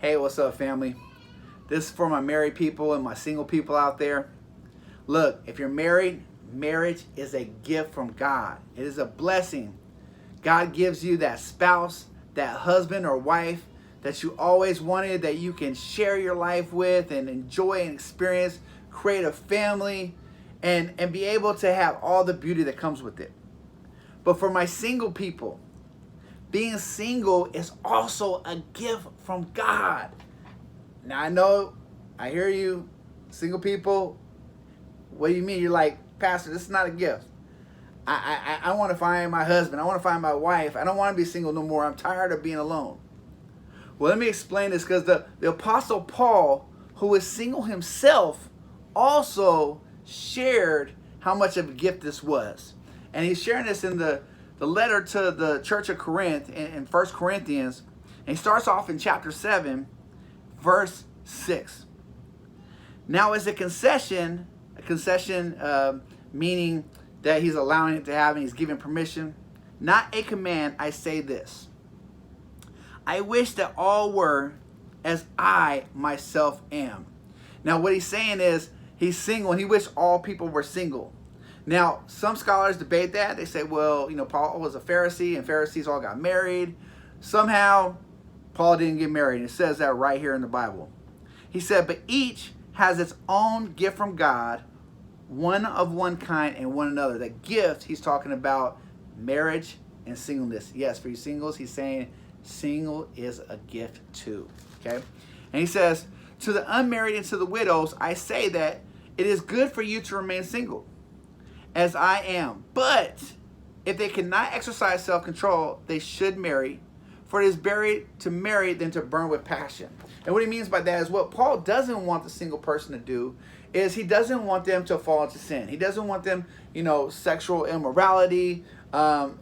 Hey, what's up, family? This is for my married people and my single people out there. Look, if you're married, marriage is a gift from God. It is a blessing. God gives you that spouse, that husband or wife that you always wanted, that you can share your life with and enjoy and experience, create a family, and be able to have all the beauty that comes with it. But for my single people, being single is also a gift from God. Now I know, I hear you, single people, what do you mean? You're like, Pastor, this is not a gift. I want to find my husband. I want to find my wife. I don't want to be single no more. I'm tired of being alone. Well, let me explain this, because the Apostle Paul, who was single himself, also shared how much of a gift this was. And he's sharing this in the letter to the church of Corinth in 1 Corinthians. And he starts off in chapter 7, verse 6. Now, as a concession meaning that he's allowing it to happen, he's giving permission, not a command, I say this. I wish that all were as I myself am. Now, what he's saying is he's single and he wished all people were single. Now, some scholars debate that. They say, well, Paul was a Pharisee and Pharisees all got married. Somehow, Paul didn't get married. And it says that right here in the Bible. He said, but each has its own gift from God, one of one kind and one another. The gift, he's talking about marriage and singleness. Yes, for you singles, he's saying single is a gift too. Okay? And he says, to the unmarried and to the widows, I say that it is good for you to remain single, as I am. But if they cannot exercise self-control, they should marry, for it is better to marry than to burn with passion. And what he means by that is what Paul doesn't want the single person to do is he doesn't want them to fall into sin. He doesn't want them, sexual immorality.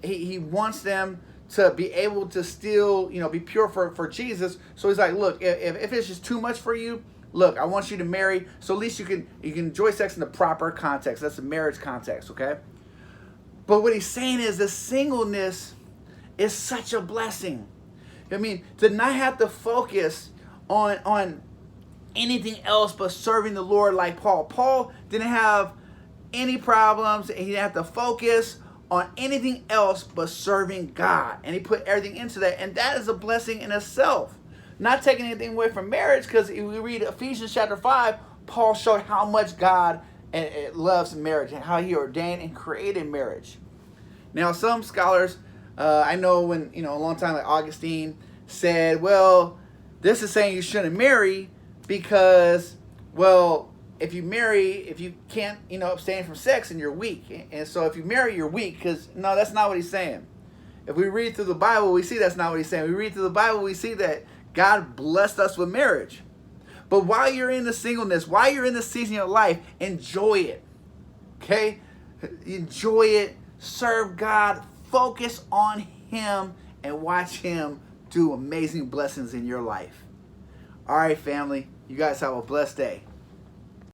He wants them to be able to still, be pure for Jesus. So he's like, look, if it's just too much for you, look, I want you to marry, so at least you can enjoy sex in the proper context. That's the marriage context, okay? But what he's saying is the singleness is such a blessing. I mean, to not have to focus on anything else but serving the Lord like Paul. Paul didn't have any problems. He didn't have to focus on anything else but serving God. And he put everything into that. And that is a blessing in itself. Not taking anything away from marriage, because if we read Ephesians chapter 5, Paul showed how much God loves marriage and how he ordained and created marriage. Now, some scholars, I know when, a long time like Augustine said, well, this is saying you shouldn't marry because, well, if you marry, if you can't, abstain from sex, then you're weak. And so if you marry, you're weak, because, no, that's not what he's saying. If we read through the Bible, we see that's not what he's saying. We read through the Bible, we see that God blessed us with marriage. But while you're in the singleness, while you're in the season of life, enjoy it. Okay? Enjoy it. Serve God. Focus on Him and watch Him do amazing blessings in your life. All right, family. You guys have a blessed day.